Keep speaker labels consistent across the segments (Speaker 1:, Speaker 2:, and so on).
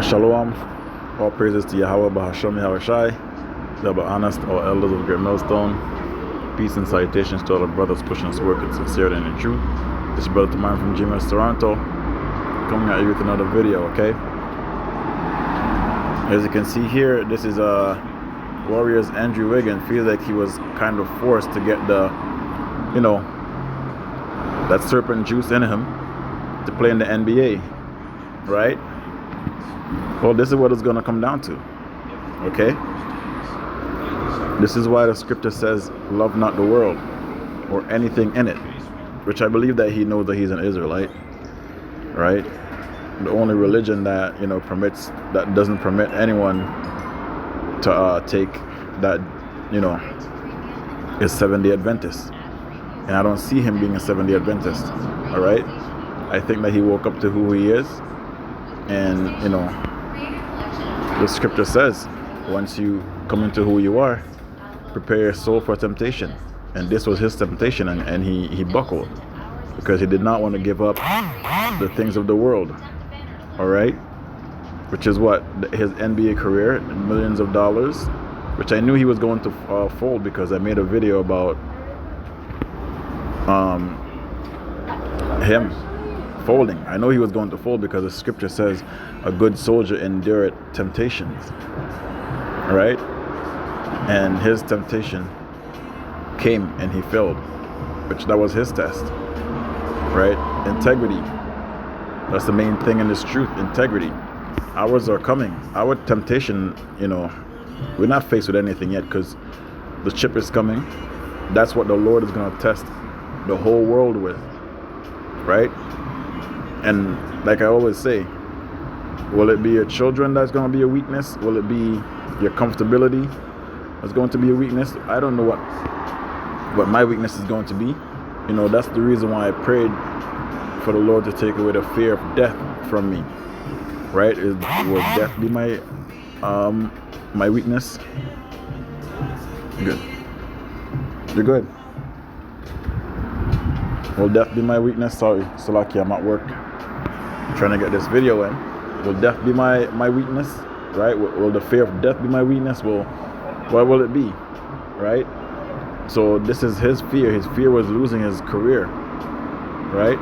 Speaker 1: Shalom. All praises to Yahweh, Bahasham, Yahweh Shai. Double honest, all elders of the Great Millstone. Peace and salutations to all the brothers pushing this work in sincerity and in truth. This is Brother Tamar from GMS Toronto, coming at you with another video, okay? As you can see here, this is Warriors Andrew Wiggins. Feels like he was kind of forced to get the, that serpent juice in him to play in the NBA, right? Well, this is what it's going to come down to, okay? This is why the scripture says, love not the world or anything in it, which I believe that he knows that he's an Israelite, right? The only religion that, that doesn't permit anyone to take that, is Seventh-day Adventist. And I don't see him being a Seventh-day Adventist, all right? I think that he woke up to who he is, and, the scripture says, once you come into who you are, prepare your soul for temptation. And this was his temptation, and he buckled because he did not want to give up the things of the world, all right? Which is what? His NBA career, millions of dollars, which I knew he was going to fold because I made a video about him folding. I know he was going to fold because the scripture says a good soldier endureth temptations, right? And his temptation came and he failed, which that was his test, right? Integrity. That's the main thing in this truth, integrity. Ours are coming. Our temptation, we're not faced with anything yet because the chip is coming. That's what the Lord is going to test the whole world with, right? And like I always say, will it be your children that's going to be a weakness? Will it be your comfortability that's going to be a weakness? I don't know what my weakness is going to be. That's the reason why I prayed for the Lord to take away the fear of death from me, right? Will death be my my weakness? Good. You're good. Will death be my weakness? Sorry, Salaki, I'm at work trying to get this video in. Will death be my weakness? Right? Will the fear of death be my weakness? What will it be? Right? So this is his fear. His fear was losing his career. Right?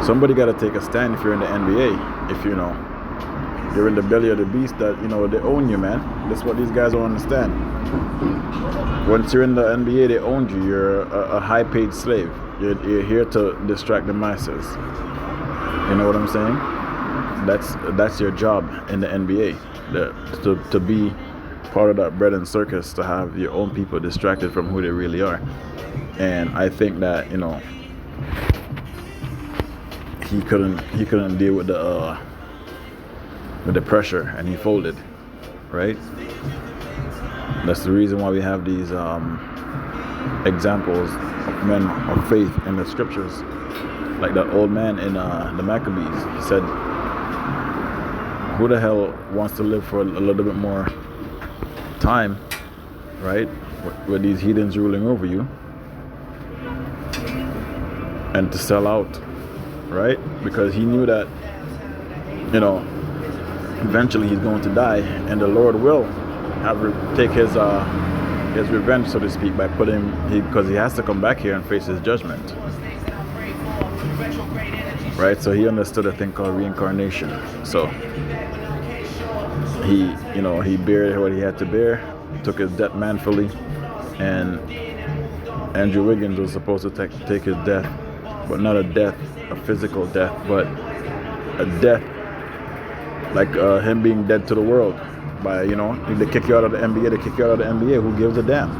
Speaker 1: Somebody got to take a stand if you're in the NBA. If you're in the belly of the beast, that they own you, man. That's what these guys don't understand. Once you're in the NBA, they own you. You're a high-paid slave. You're here to distract the masses. You know what I'm saying? That's your job in the NBA. To be part of that bread and circus, to have your own people distracted from who they really are. And I think that he couldn't deal with the pressure, and he folded, right? That's the reason why we have these examples of men of faith in the scriptures, like that old man in the Maccabees. He said, who the hell wants to live for a little bit more time, right, with these heathens ruling over you, and to sell out, right? Because he knew that eventually he's going to die, and the Lord will take his revenge, so to speak, by because he has to come back here and face his judgment, right? So he understood a thing called reincarnation. So he bared what he had to bear, took his death manfully, and Andrew Wiggins was supposed to take his death, but not a physical death, but a death like him being dead to the world. By if they kick you out of the NBA, they kick you out of the NBA. Who gives a damn?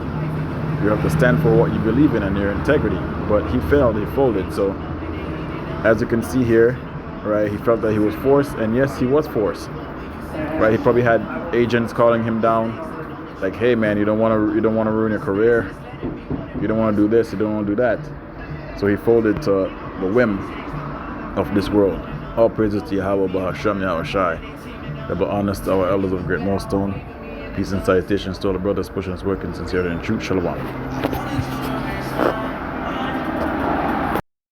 Speaker 1: You have to stand for what you believe in and your integrity. But he failed. He folded. So as you can see here, right, he felt that he was forced, and yes, he was forced. Right, he probably had agents calling him down, like, hey man, you don't want to ruin your career. You don't want to do this. You don't want to do that. So he folded to the whim of this world. All praises to Yahweh, Bahasham, Yahweh Shai. Double honest, our elders of Great Millstone. Peace and salutations to all the brothers pushing this work in sincerity and truth. Shalom.